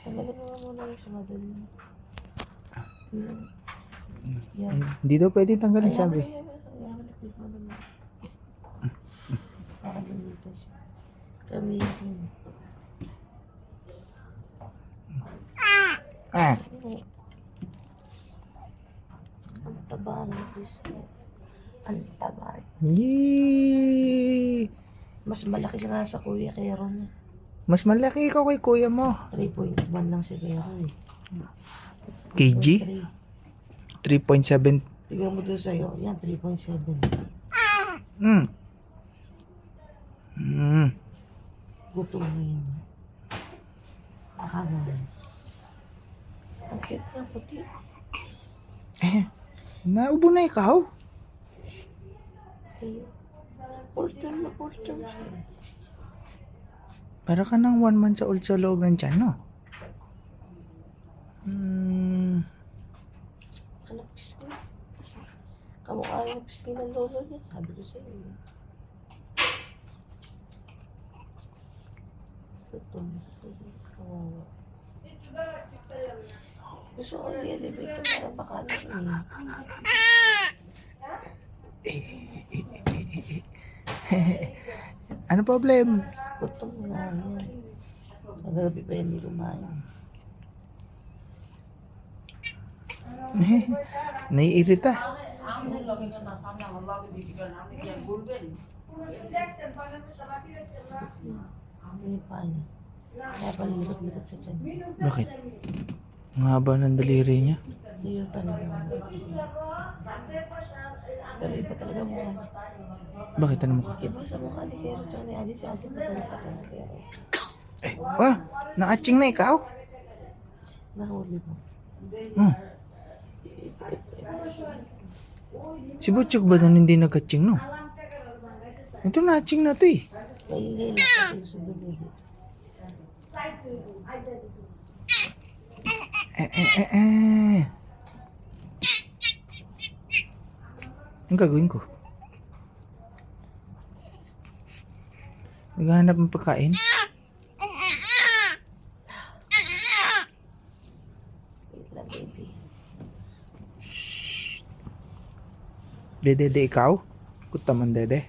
Tanggalin mo nga muna yung sumadol mo. Yan. Hindi daw pwede tanggalin, sabi. Ayaw, likod mo naman. Pakalulito siya. Kami yun. Ah, Ang taba ng piso. Ang taba. yee. Mas malaki siya nga sa kuya kaya Ron. Mas malaki ikaw kay kuya mo. 3.1 lang si Kaya Ron. kg? 3.7. Tignan mo doon sa'yo. Yan, 3.7. Mm. Mm. Gutom mo yun. Akala mo. Ang cute niya, puti. Naubo na ikaw? Ayun. Full term siya. Para ka ng 1 month sa old sa loob ng tiyan, no? Mm. Kanapis ko. Kamukha yung pisngi ng lolo niya. Sabi ko sa'yo. Gutom. Kawawa. Gusto ko yung elevator para baka Ano problem? gutom nga yan. Kagabi pa hindi kumain. Naiirita. Ano yung paa niya? Kaya pala likot-likot sa tiyan. Bakit? Ang haba ng daliri niya. So yun pala ba? Pero iba talaga mukha niya. Bakit? Ano mukha? Iba sa mukha ni Kero tsaka ni Adi. Si Adi magkamukha tsaka si Kero. Naaching na ikaw? Nahuli mo. Hmm. Si Butchok ba doon hindi nag-aching, no? Ito na-aching na to eh. Maingay lang kasi gusto dumili. Ang gagawin ko? Naghahanap ng pagkain? Wait lang, baby. Dede, ikaw? Kutaman, dede.